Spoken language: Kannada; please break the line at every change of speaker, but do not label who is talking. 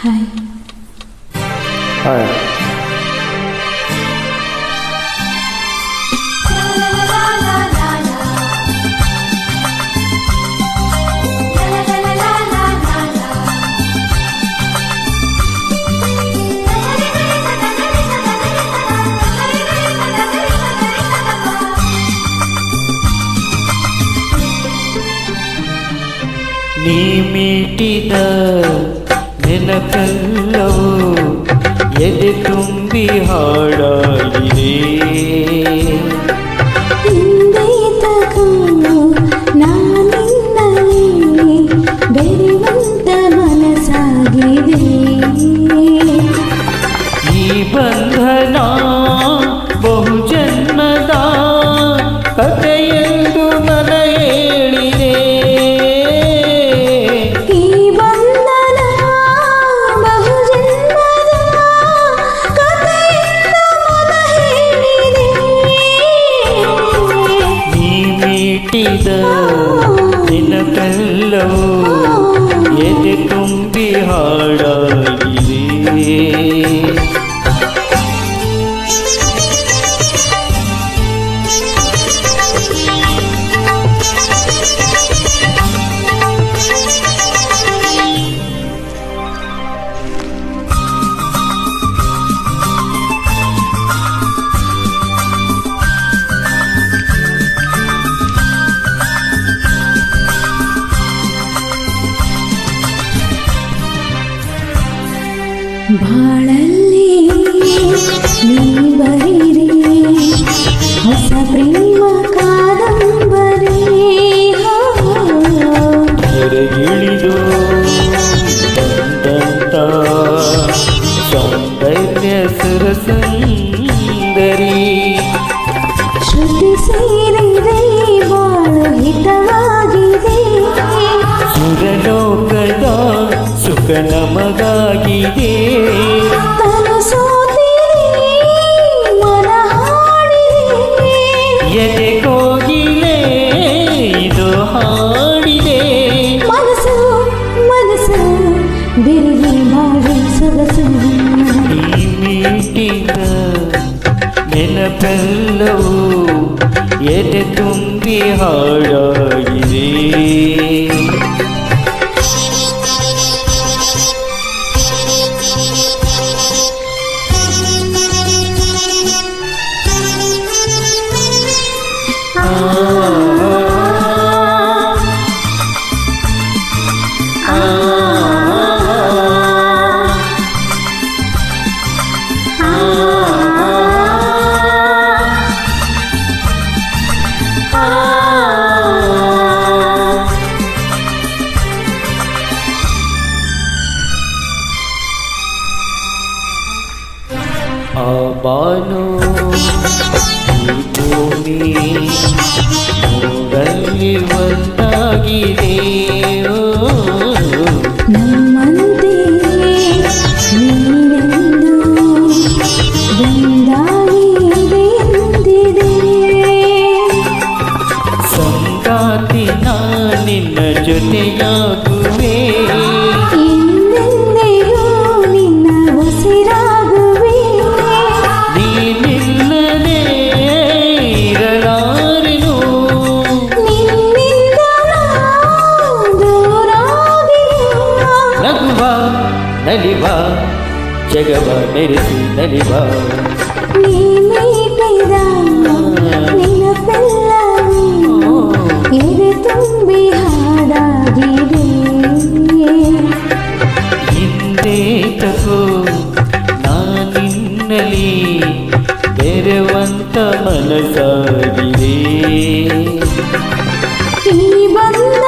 ಹಾಯ್.
ಹಾಯ್. ನೀ ಮೀಟಿದ ನೆನಪೆಲ್ಲವೂ ಎದೆ ತುಂಬಿ ಹಾಡಾಗಿದೆ.
ಹಿಂದೆತಗೂ ನಾನಿನ್ನಲೇ ಬೆರೆವಂತ ಮನಸ್ಸಾಗಿದೆ.
ಈ ಬಂಧನ ಬಹುಜನ್ಮದ ಕಥೆಯೆಂದು ಮನ ಹೇಳಿದೆ.
ಈ ಬಂಧನ ಬಹುಜನ್ಮದ ಕಥೆಯೆಂದು ಮನ ಹೇಳಿದೆ.
ನೀ ಮೀಟಿದ ನೆನಪೆಲ್ಲವೂ ಎದೆ ತುಂಬಿ ಹಾಡಾಗಿದೆ.
ಬಾಳಲ್ಲಿ ನೀ ಬರೀರಿ ಹೊಸ ಪ್ರೇಮ ಕಾದಂಬರಿ.
ಕೆರೆಗಿಳಿದು ಬಂದಂತ ಸೌಂದರ್ಯ ಸುರಸುಂದರಿ.
ಶ್ರುತಿ ಸೇರಿದೆ ಬಾಳು ಹಿತವಾಗಿದೆ.
ಸುರಲೋಕದ ಸುಖ ನಮಗಾಗಿದೆ.
ತನು ಸೋತಿದೆ ಮನ ಹಾಡಿದೆ.
ಎದೆ ಕೋಗಿಲೆ ಇದು ಹಾಡಿದೆ.
ಮನಸ್ಸು ಮನಸ್ಸು ಬಿರಿಗಿ ಬಾಳಿ ಸೊಗಸು.
ನೀ ಮೀಟಿದ ನೆನಪೆಲ್ಲವೂ ಎದೆ ತುಂಬಿ ಹಾಡಾಗಿದೆ. ಆ ಬಾನು ಈ ಭೂಮಿ ಮೂರಲ್ಲಿ ಒಂದಾಗಿದೆ.
ನಮ್ಮಂತೆ ನೀನೆಂದು ಒಂದಾಗಿದೆ ಎಂದಿದೆ.
ಸಂಗಾತಿ ನಿನ್ನ ಜೊತೆಯಾಗುವೆ.
ಎಂದೆಂದಿಗೂ ನಿನ್ನ ಉಸಿರಾಗುವೆ.
ನೀನಿಲ್ಲದೆ ಇರಲಾರೆನು.
ನಿನ್ನಿಂದ ದೂರಾಗಿರುವ
ನಗುವ ನಲಿವ ಜಗವ ಮೆರೆಸಿ ನಲಿವ.
ನೀ ಮೀಟಿದ ನೆನಪೆಲ್ಲವೂ ಎದೆ ತುಂಬಿ ಹಾಡಾಗಿದೆ.
ಹಿಂದೆ ತಗೋ ನಾನಿನ್ನಲಿ ಬೆರೆವಂತ ಮನಸ್ಸಾಗಿದೆ.
ಈ ಬಂದ